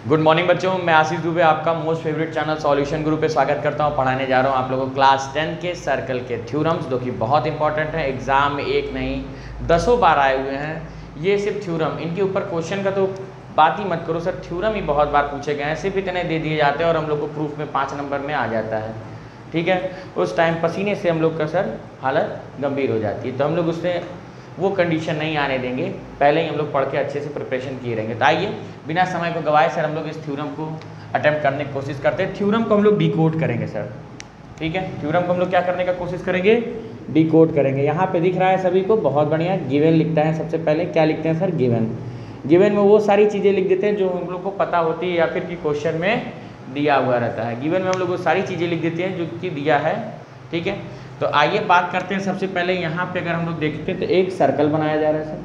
Good morning बच्चों, मैं आशीष दुबे आपका मोस्ट फेवरेट चैनल सॉल्यूशन गुरु पे स्वागत करता हूँ। पढ़ाने जा रहा हूँ आप लोगों को क्लास 10 के सर्कल के थ्योरम्स, जो कि बहुत इंपॉर्टेंट है। एग्जाम में एक नहीं दसों बार आए हुए हैं। ये सिर्फ थ्योरम, इनके ऊपर क्वेश्चन का तो बात ही मत करो सर, थ्योरम ही बहुत बार पूछे गए हैं। सिर्फ इतने दे दिए जाते हैं और हम लोग को प्रूफ में 5 नंबर में आ जाता है। ठीक है, उस टाइम पसीने से हम लोग का सर हालत गंभीर हो जाती है, तो हम लोग उससे वो कंडीशन नहीं आने देंगे। पहले ही हम लोग पढ़ के अच्छे से प्रिपरेशन किए रहेंगे। तो आइए बिना समय को गवाए सर हम लोग इस थ्योरम को अटेम्प्ट करने की कोशिश करते हैं। थ्योरम को हम लोग डिकोड करेंगे सर। ठीक है, थ्योरम को हम लोग क्या करने का कोशिश करेंगे, डिकोड करेंगे। यहाँ पे दिख रहा है सभी को, बहुत बढ़िया। गिवन लिखता है सबसे पहले, क्या लिखते हैं सर, गिवन। गिवन में वो सारी चीज़ें लिख देते हैं जो हम लोग को पता होती है या फिर कि क्वेश्चन में दिया हुआ रहता है। गिवन में हम लोग वो सारी चीज़ें लिख देते हैं जो कि दिया है। ठीक है, तो आइए बात करते हैं। सबसे पहले यहाँ पे अगर हम लोग देखते हैं तो एक सर्कल बनाया जा रहा है सर।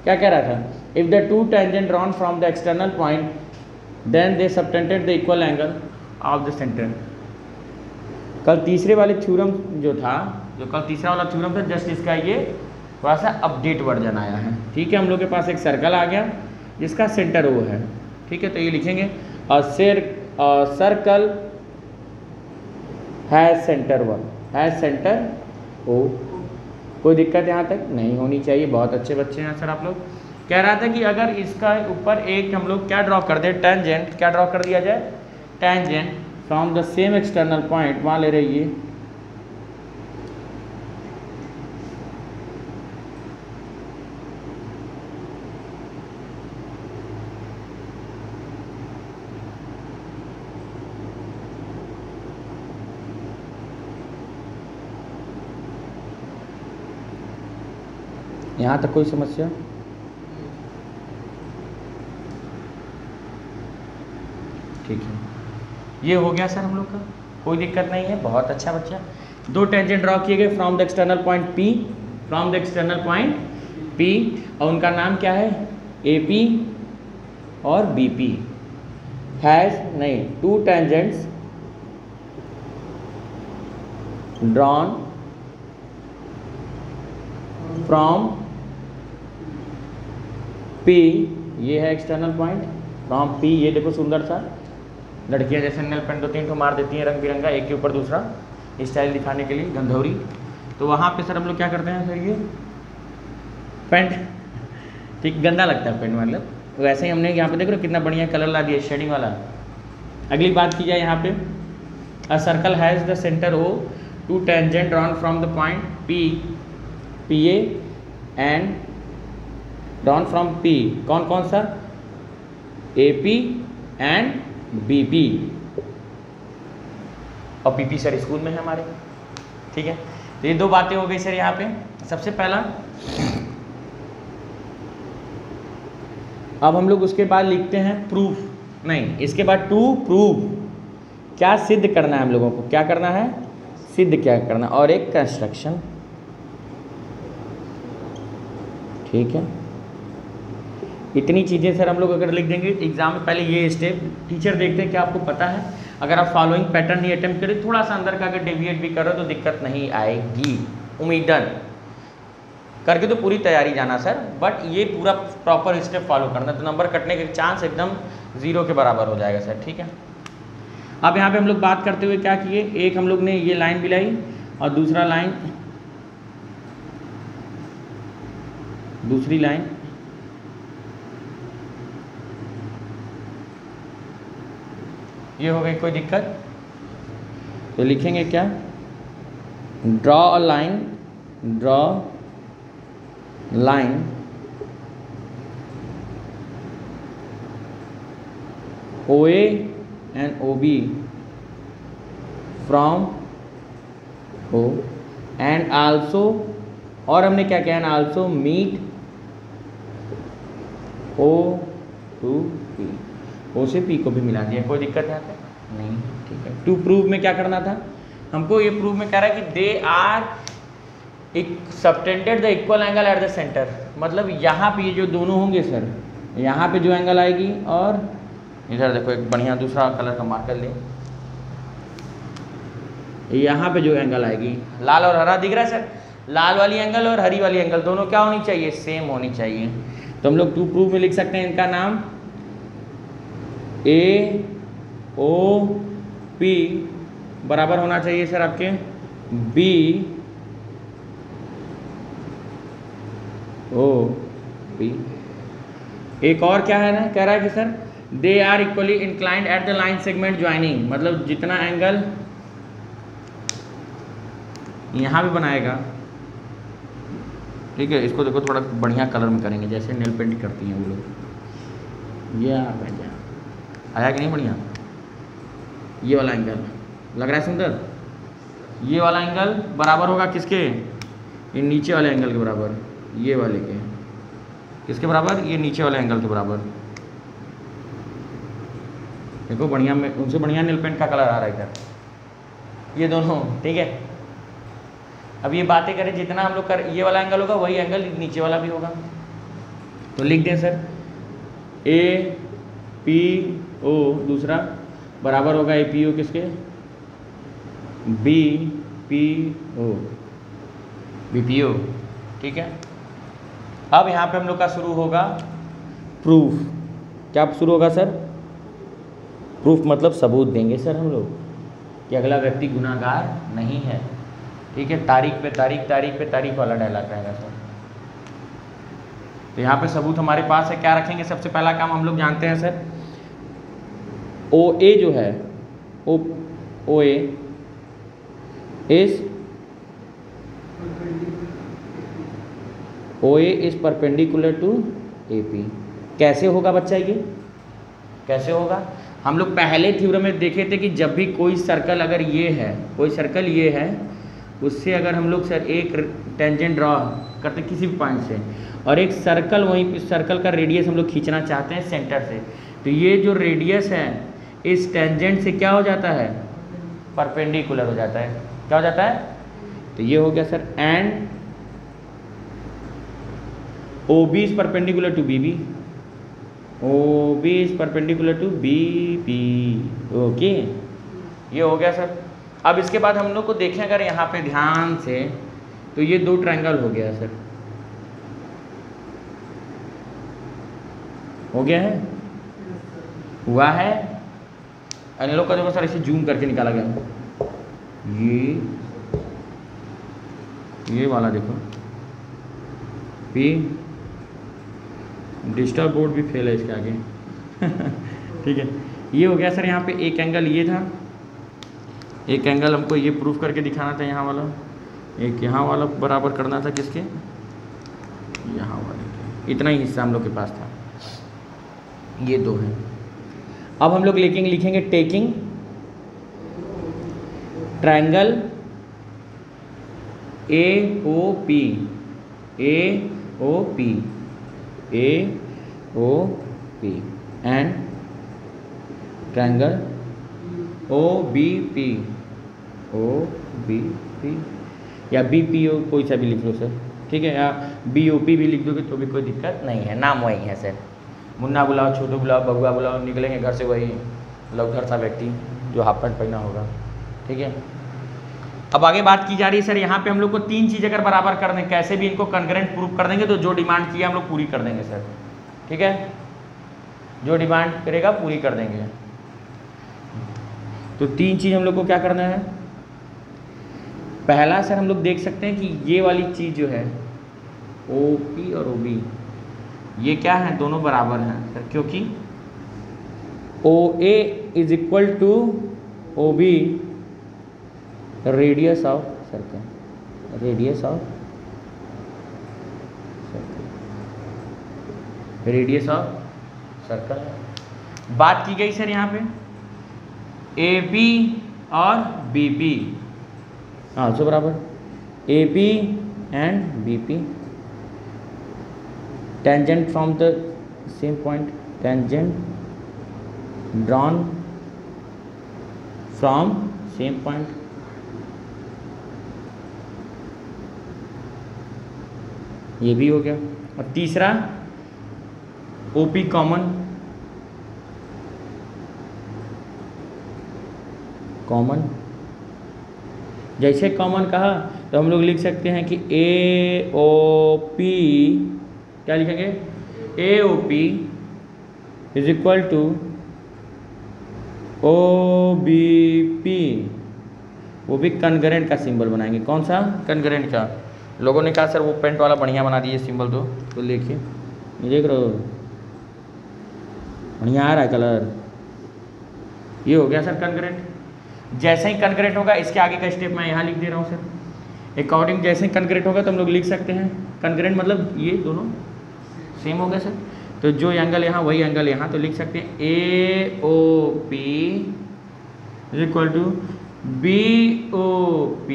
क्या कह रहा था, if the two tangent drawn from the external point then they subtended the equal angle of the centre. कल तीसरे वाले थ्योरम जो था, जो कल तीसरा वाला थ्योरम था, जस्ट इसका ये थोड़ा सा अपडेट वर्जन आया है। ठीक है, हम लोग के पास एक सर्कल आ गया जिसका सेंटर वो है। ठीक है, तो ये लिखेंगे circle has centre one, has centre O. कोई दिक्कत यहाँ तक नहीं होनी चाहिए। बहुत अच्छे बच्चे हैं सर आप लोग। कह रहा था कि अगर इसका ऊपर एक हम लोग क्या ड्रॉ कर दें, टेंजेंट। क्या ड्रॉ कर दिया जाए, tangent from the same external point. वहाँ ले रही है यहाँ तक कोई समस्या? ठीक है, ये हो गया सर हम लोग का, कोई दिक्कत नहीं है। बहुत अच्छा बच्चा। दो टेंजेंट ड्रॉ किए गए from the external point P, from the external point P, और उनका नाम क्या है, ए पी और बी पी। हैज नहीं, to tangents drawn from P, ये है एक्सटर्नल पॉइंट, फ्रॉम पी। ये देखो सुंदर सा, लड़कियां जैसे नेल पेंट 2-3 ठो मार देती हैं रंग बिरंगा, एक के ऊपर दूसरा, स्टाइल दिखाने के लिए, गंधौरी। तो वहाँ पे सर हम लोग क्या करते हैं सर, ये पेंट, ठीक, गंदा लगता है पेंट मतलब। तो वैसे ही हमने यहाँ पे देख रहे हो कितना बढ़िया कलर ला दिया, शेडिंग वाला। अगली बात की जाए यहाँ पे, a circle has the centre O, two tangent drawn from the point P, P A and drawn from P, कौन कौन सा, A P and B P. और पी पी सर स्कूल में है हमारे। ठीक है, तो ये दो बातें हो गई सर यहाँ पे। सबसे पहला, अब हम लोग उसके बाद लिखते हैं प्रूफ, नहीं इसके बाद टू प्रूव, क्या सिद्ध करना है हम लोगों को, क्या करना है, सिद्ध क्या करना, और एक कंस्ट्रक्शन। ठीक है, इतनी चीज़ें सर हम लोग अगर लिख देंगे एग्जाम में, पहले ये स्टेप टीचर देखते हैं कि आपको पता है। अगर आप फॉलोइंग पैटर्न नहीं अटेम्प्ट करें, थोड़ा सा अंदर का अगर डेविएट भी करो तो दिक्कत नहीं आएगी, उम्मीदन। करके तो पूरी तैयारी जाना सर, बट ये पूरा प्रॉपर स्टेप फॉलो करना, तो नंबर कटने के चांस एकदम 0 के बराबर हो जाएगा सर। ठीक है, अब यहाँ पे हम लोग बात करते हुए क्या किए, एक हम लोग ने ये लाइन बिलाई और दूसरा लाइन, दूसरी लाइन, ये हो गई, कोई दिक्कत? तो लिखेंगे क्या, draw a line, draw line O A and O B from O and also, और हमने क्या किया, also meet O to P, O से पी को भी मिला दिया। कोई दिक्कत है पे? नहीं। ठीक है, टू प्रूव में क्या करना था हमको, ये प्रूव में कह रहा है कि they are subtended the equal angle at the centre. मतलब यहाँ पे ये जो दोनों होंगे सर, यहाँ पे जो एंगल आएगी, और इधर देखो एक बढ़िया दूसरा कलर का मार्कर ले, यहाँ पे जो एंगल आएगी, लाल और हरा दिख रहा है सर, लाल वाली एंगल और हरी वाली एंगल दोनों क्या होनी चाहिए, सेम होनी चाहिए। तो हम लोग टू प्रूफ में लिख सकते हैं इनका नाम ए ओ पी बराबर होना चाहिए सर आपके बी ओ पी। एक और क्या है ना, कह रहा है कि sir they are equally inclined at the line segment joining, मतलब जितना एंगल यहाँ भी बनाएगा, ठीक है। इसको देखो थोड़ा बढ़िया कलर में करेंगे, जैसे नेल पेंट करती हैं वो लोग। ये आया कि नहीं बढ़िया? ये वाला एंगल लग रहा है सुंदर। ये वाला एंगल बराबर होगा किसके? ये नीचे वाले एंगल के बराबर, ये वाले के किसके बराबर? ये नीचे वाले एंगल के बराबर। देखो बढ़िया में उनसे बढ़िया नील पेंट का कलर आ रहा है इधर, ये दोनों, ठीक है। अब ये बातें करें, जितना हम लोग कर ये वाला एंगल होगा वही एंगल नीचे वाला भी होगा, तो लिख दें सर ए पी ओ दूसरा बराबर होगा ए पी ओ किसके? B P O, B P O, ठीक है। अब यहाँ पे हम लोग का शुरू होगा प्रूफ। क्या शुरू होगा सर? प्रूफ मतलब सबूत देंगे सर हम लोग कि अगला व्यक्ति गुनाहगार नहीं है, ठीक है। तारीख पे तारीख, तारीख पे तारीख वाला डायलॉग रहेगा सर। तो यहाँ पे सबूत हमारे पास है, क्या रखेंगे? सबसे पहला काम हम लोग जानते हैं सर, ओ ए जो है O A is perpendicular to A P. कैसे होगा बच्चा ये? कैसे होगा? हम लोग पहले थ्योरम में देखे थे कि जब भी कोई सर्कल अगर ये है, कोई सर्कल ये है, उससे अगर हम लोग सर एक टेंजेंट ड्रॉ करते किसी भी पॉइंट से, और एक सर्कल वहीं सर्कल का रेडियस हम लोग खींचना चाहते हैं सेंटर से, तो ये जो रेडियस है इस टेंजेंट से क्या हो जाता है? परपेंडिकुलर हो जाता है। क्या हो जाता है? तो ये हो गया sir and O B is perpendicular to B B, O B is perpendicular to B P, okay. ये हो गया सर। अब इसके बाद हम लोग को देखें अगर यहाँ पे ध्यान से, तो ये दो ट्रायंगल हो गया सर, हो गया है, हुआ है। इन लोग का जो सर इसे जूम करके निकाला गया, ये वाला देखो पी, डिजिटल बोर्ड भी फेल है इसके आगे ठीक है। ये हो गया सर। यहाँ पे एक एंगल ये था, एक एंगल हमको ये प्रूफ करके दिखाना था यहाँ वाला, एक यहाँ वाला बराबर करना था किसके? यहाँ वाले। इतना ही हिस्सा हम लोग के पास था, ये दो हैं। अब हम लोग लिखेंगे taking triangle A O P, A O P, A O P and triangle O B P, O B P या बी पी ओ, कोई सा भी लिख लो सर, ठीक है। या बी ओ पी भी लिख दोगे तो भी कोई दिक्कत नहीं है, नाम वही है सर। मुन्ना बुलाओ, छोटू बुलाओ, बबुआ बुलाओ, निकलेंगे घर से वही लौधर सा व्यक्ति जो हाफ पैंट पहना होगा, ठीक है। अब आगे बात की जा रही है सर, यहाँ पे हम लोग को तीन चीज़ अगर बराबर कर दें, कैसे भी इनको कंकरेंट प्रूफ कर देंगे तो जो डिमांड किया हम लोग पूरी कर देंगे सर, ठीक है। जो डिमांड करेगा पूरी कर देंगे। तो तीन चीज़ हम लोग को क्या करना है? पहला सर हम लोग देख सकते हैं कि ये वाली चीज़ जो है ओ पी और ओ बी, ये क्या है? दोनों बराबर हैं सर, क्योंकि O A is equal to O B radius of circle, radius of circle, radius of circle. बात की गई सर यहाँ पे ए बी और बी पी आल्सो बराबर, A B and B P tangent from the same point, tangent drawn from same point, ये भी हो गया। और तीसरा OP कॉमन, कॉमन जैसे कॉमन कहा तो हम लोग लिख सकते हैं कि AOP, क्या लिखेंगे? AOP is equal to OBP, वो भी कनकरेंट का सिंबल बनाएंगे। कौन सा? कनकरेंट का। लोगों ने कहा सर वो पेंट वाला बढ़िया बना दिए सिंबल, तो देखिए ये देख रहे हो, बढ़िया आ रहा है कलर। ये हो गया सर कनकरेंट। जैसे ही कनकरेंट होगा, इसके आगे का स्टेप मैं यहाँ लिख दे रहा हूँ सर। अकॉर्डिंग जैसे ही कनकरेंट होगा तो हम लोग लिख सकते हैं, कनकरेंट मतलब ये दोनों सेम हो गया सर। तो जो एंगल यहाँ वही एंगल यहाँ, तो लिख सकते हैं AOP is equal to BOP।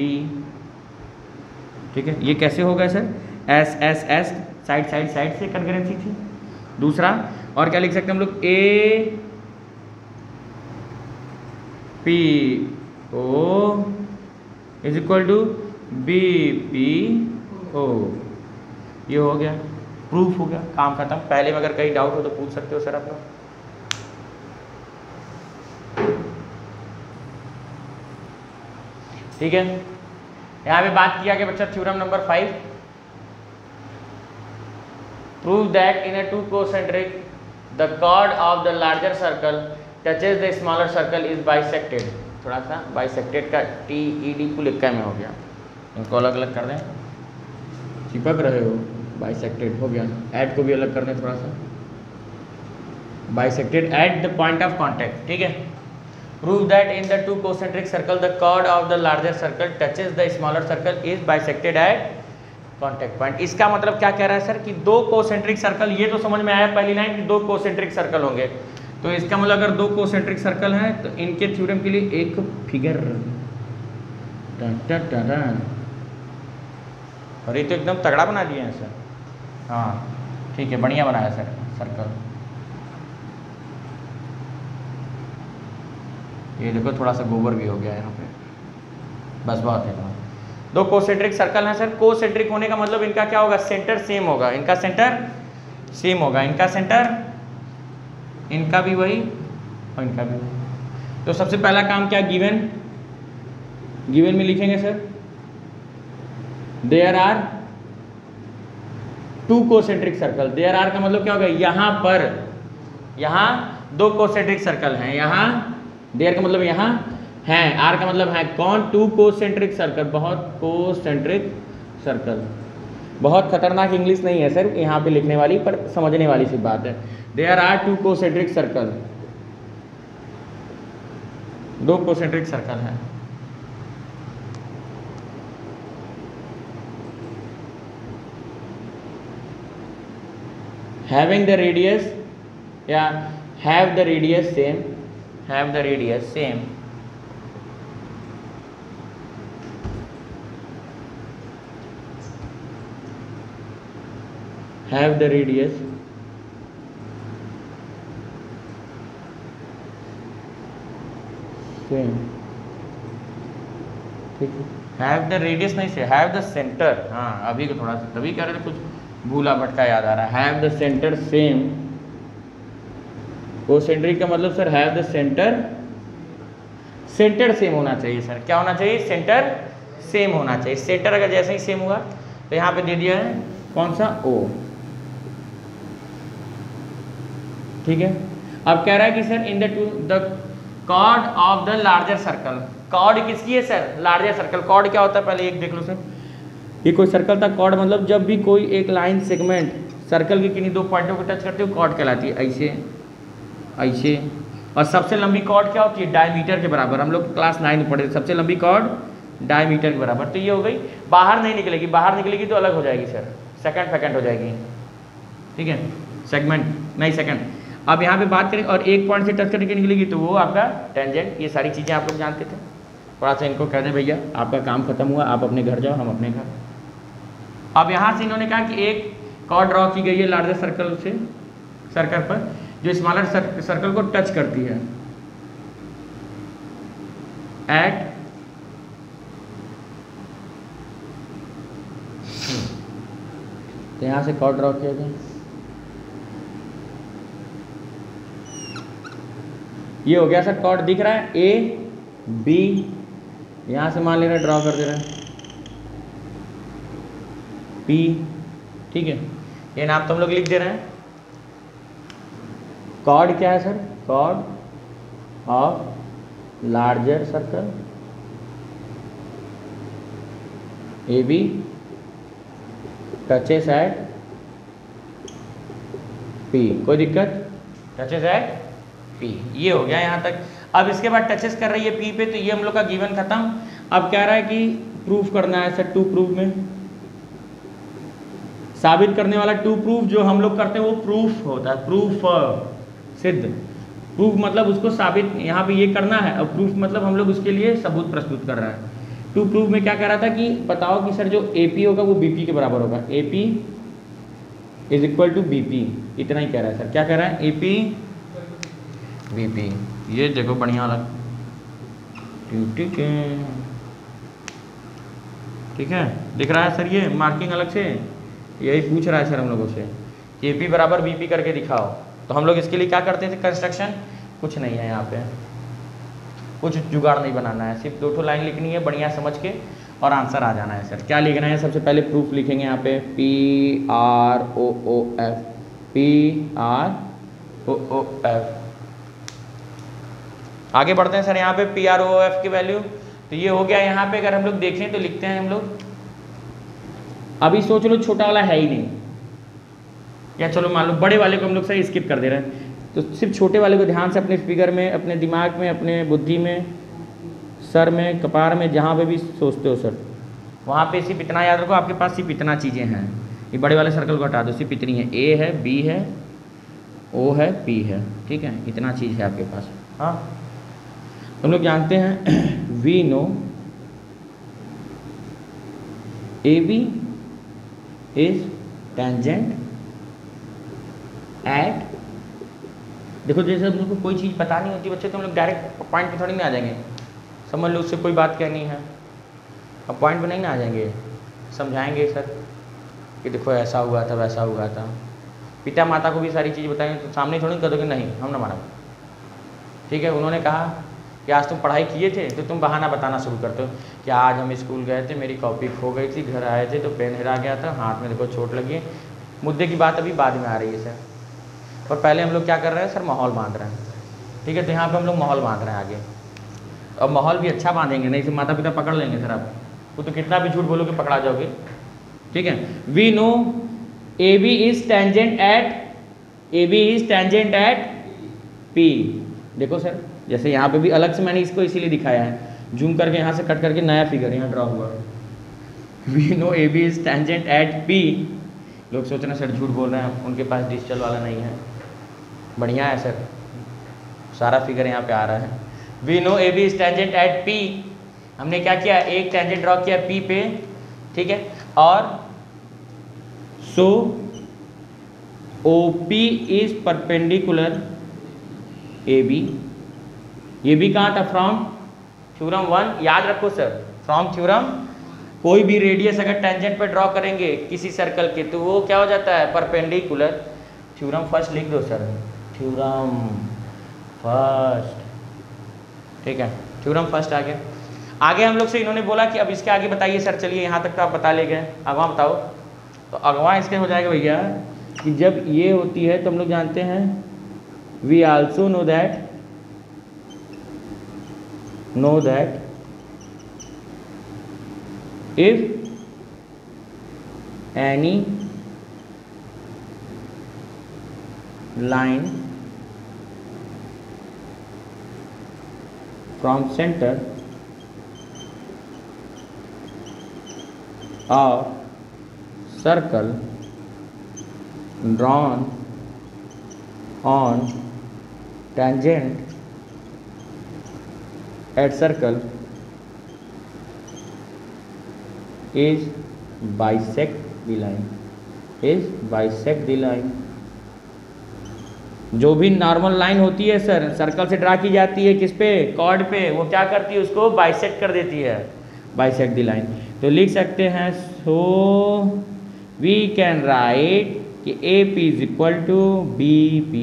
ठीक है, ये कैसे होगा sir? S side side side से कनकरेंसी थी। दूसरा और क्या लिख सकते हैं हम लोग? APO is equal to BPO। ये हो गया, प्रूफ हो गया, काम खत्म। पहले में अगर कहीं डाउट हो तो पूछ सकते हो सर आप लोग। ठीक है, यहाँ पे बात किया कि बच्चा theorem number 5, prove that in a two concentric the chord of the larger circle touches the smaller circle is bisected. थोड़ा सा बाइसेक्टेड का TED पुल इक्का में हो गया, इनको अलग अलग कर दें, चिपक रहे हो, बाइसेक्टेड हो गया। ऐड को भी अलग कर दें थोड़ा सा, bisected at the point of contact. ठीक है, prove that in the two concentric circle the chord of the larger circle touches the smaller circle is bisected at contact point. इसका मतलब क्या कह रहा है सर कि दो कोसेंट्रिक सर्कल, ये तो समझ में आया पहली लाइन कि दो कोसेंट्रिक सर्कल होंगे, तो इसका मतलब अगर दो कोसेंट्रिक सर्कल हैं तो इनके थ्योरम के लिए एक फिगर, और ये तो एकदम तगड़ा बना दिए हैं सर। हाँ ठीक है, बढ़िया बनाया सर सर्कल। ये देखो थोड़ा सा गोबर भी हो गया यहाँ पे, बस बहुत है। दो कोसेंट्रिक सर्कल हैं सर, कोसेंट्रिक होने का मतलब इनका क्या होगा? सेंटर सेम होगा, इनका सेंटर सेम होगा, इनका सेंटर, इनका भी वही और इनका भी वही। तो सबसे पहला काम क्या? गिवन, गिवन में लिखेंगे sir there are two concentric circle. There are का मतलब क्या होगा? यहाँ पर, यहाँ दो कोसेंट्रिक सर्कल हैं, यहाँ देयर का मतलब यहाँ है, आर का मतलब है कौन? टू कोसेंट्रिक सर्कल, बहुत कोसेंट्रिक सर्कल। बहुत खतरनाक इंग्लिश नहीं है सर यहाँ पे लिखने वाली, पर समझने वाली सी बात है। There are two concentric circle, दो कोसेंट्रिक सर्कल हैं। हैविंग द रेडियस या have the radius same, have the radius same, have the radius same। ठीक है, have the radius नहीं से have the center। हाँ अभी को थोड़ा सा तभी कह रहे थे, कुछ भूला भटका याद आ रहा है। have the center same, concentric का मतलब sir have the centre, centre same होना चाहिए सर। क्या होना चाहिए? सेंटर सेम होना चाहिए। सेंटर अगर जैसे ही सेम हुआ तो यहाँ पे दे दिया है कौन सा? O। ठीक है, अब कह रहा है कि sir in the two the chord of the larger circle. Chord किसकी है सर? Larger circle. कॉर्ड क्या होता है पहले एक देख लो सर। ये कोई सर्कल था, कॉर्ड मतलब जब भी कोई एक लाइन सेगमेंट सर्कल के किन्हीं दो पॉइंटों को टच करते हो कॉर्ड कहलाती है। ऐसे ऐसे, और सबसे लंबी कॉर्ड क्या होती है? डायमीटर के बराबर। हम लोग क्लास 9 में पढ़े, सबसे लंबी कॉर्ड डायमीटर के बराबर। तो ये हो गई, बाहर नहीं निकलेगी, बाहर निकलेगी तो अलग हो जाएगी सर, सेकंड फैकेंड हो जाएगी। ठीक है, सेगमेंट नहीं सेकंड। अब यहाँ पे बात करें और एक पॉइंट से टच करके निकलेगी तो वो आपका टेंजेंट। ये सारी चीज़ें आप लोग जानते थे, थोड़ा सा इनको कह दें भैया आपका काम खत्म हुआ, आप अपने घर जाओ, हम अपने घर। अब यहाँ से इन्होंने कहा कि एक कॉर्ड ड्रॉ की गई है लार्जर सर्कल से, सर्कल पर जो स्मॉलर सर्कल को टच करती है एट तो यहाँ से कॉर्ड ड्रॉ किया जाए। ये हो गया सर कॉर्ड, दिख रहा है A B, यहाँ से मान ले रहे ड्रॉ कर दे रहे हैं P। ठीक है, ये नाम तो हम लोग लिख दे रहे हैं। कॉर्ड क्या है sir? Chord of larger circle A B touches at P. कोई दिक्कत? टचेस एट पी, ये हो गया यहाँ तक। अब इसके बाद टचेस कर रही है पी पे, तो ये हम लोग का गिवन खत्म। अब कह रहा है कि प्रूफ करना है सर, टू प्रूफ में साबित करने वाला टू प्रूफ जो हम लोग करते हैं वो प्रूफ होता है, प्रूफ सिद्ध। प्रूफ मतलब उसको साबित यहाँ पे ये करना है, और प्रूफ मतलब हम लोग उसके लिए सबूत प्रस्तुत कर रहे हैं। टू प्रूफ में क्या कह रहा था कि बताओ कि सर जो AP होगा वो BP के बराबर होगा, AP is equal to BP, इतना ही कह रहा है सर। क्या कह रहा है? AP BP। ये देखो बढ़िया लग, ठीक है, दिख रहा है सर, ये मार्किंग अलग से यही पूछ रहा है सर हम लोगों से कि AP बराबर BP करके दिखाओ। तो हम लोग इसके लिए क्या करते थे? कंस्ट्रक्शन कुछ नहीं है यहाँ पे, कुछ जुगाड़ नहीं बनाना है, सिर्फ 2 लाइन लिखनी है बढ़िया समझ के और आंसर आ जाना है सर। क्या लिखना है? सबसे पहले प्रूफ लिखेंगे यहाँ पे PROOF, PROOF। आगे बढ़ते हैं सर, यहाँ पे PROOF की वैल्यू तो ये हो गया। यहाँ पे अगर हम लोग देखें तो लिखते हैं हम लोग, अभी सोच लो छोटा वाला है ही नहीं, या चलो मान लो बड़े वाले को हम लोग सही स्किप कर दे रहे हैं, तो सिर्फ छोटे वाले को ध्यान से अपने फिगर में, अपने दिमाग में, अपने बुद्धि में, सर में, कपार में, जहाँ पे भी सोचते हो सर वहाँ पे सिर्फ इतना याद रखो, आपके पास सिर्फ इतना चीज़ें हैं। ये बड़े वाले सर्कल को हटा दो, सिर्फ इतनी है, A है, B है, O है, P है, ठीक है, इतना चीज़ है आपके पास। हाँ, हम लोग जानते हैं we know AB is tangent at, देखो जैसे हम लोग को कोई चीज़ पता नहीं होती बच्चे तो हम लोग डायरेक्ट पॉइंट पे थोड़ी ना आ जाएंगे। समझ लो उससे कोई बात कहनी है, अब पॉइंट पे नहीं ना आ जाएंगे, समझाएंगे सर कि देखो ऐसा हुआ था वैसा हुआ था। पिता माता को भी सारी चीज़ बताएंगे तो सामने थोड़ी कर दोगे नहीं हम ना माना, ठीक है। उन्होंने कहा कि आज तुम पढ़ाई किए थे, तो तुम बहाना बताना शुरू करते हो कि आज हम स्कूल गए थे, मेरी कॉपी खो गई थी, घर आए थे तो पेन हिरा गया था, हाथ में देखो चोट लगी है। मुद्दे की बात अभी बाद में आ रही है सर, और पहले हम लोग क्या कर रहे हैं सर? माहौल बांध रहे हैं, ठीक है। तो यहाँ पे हम लोग माहौल बांध रहे हैं आगे, अब माहौल भी अच्छा बांधेंगे, नहीं तो माता पिता पकड़ लेंगे सर आपको, तो कितना भी झूठ बोलोगे पकड़ा जाओगे, ठीक है। We know AB is tangent at P। देखो सर जैसे यहाँ पे भी अलग से मैंने इसको इसीलिए दिखाया है, जूम करके यहाँ से कट करके नया फिगर यहाँ ड्रॉ हुआ। We know AB is tangent at P। लोग सोच रहे हैं सर झूठ बोल रहे हैं, उनके पास डिजिटल वाला नहीं है, बढ़िया है सर, सारा फिगर यहाँ पे आ रहा है। We know AB is tangent at P। हमने क्या किया? एक टेंजेंट ड्रॉ किया P पे, ठीक है, और सो OP इज परपेंडिकुलर AB। ये भी कहाँ था? फ्रॉम थ्योरम 1, याद रखो सर, फ्रॉम थ्योरम। कोई भी रेडियस अगर टेंजेंट पे ड्रॉ करेंगे किसी सर्कल के तो वो क्या हो जाता है? परपेंडिकुलर। थ्योरम फर्स्ट लिख दो सर, थ्योरम फर्स्ट, ठीक है, थ्योरम फर्स्ट आ गया। आगे हम लोग से इन्होंने बोला कि अब इसके आगे बताइए सर, चलिए यहाँ तक तो आप बता ले गए, अगवा बताओ। तो अगवा इसके हो जाएगा भैया कि जब ये होती है तो हम लोग जानते हैं we also know that if any line from center of circle drawn on tangent at circle is bisect the line, is bisect the line। जो भी नॉर्मल लाइन होती है सर सर्कल से ड्रा की जाती है किस पे? कॉर्ड पे, वो क्या करती है? उसको बाइसेक्ट कर देती है, बाइसेक्ट द लाइन। तो लिख सकते हैं सो वी कैन राइट कि AP is equal to BP,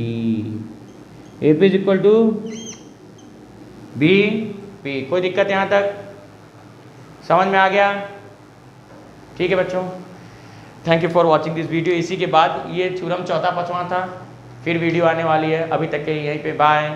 AP is equal to BP। कोई दिक्कत यहाँ तक? समझ में आ गया? ठीक है बच्चों, thank you for watching this video. इसी के बाद ये थ्योरम चौथा 5वां था, फिर वीडियो आने वाली है। अभी तक के यहीं पे बाय।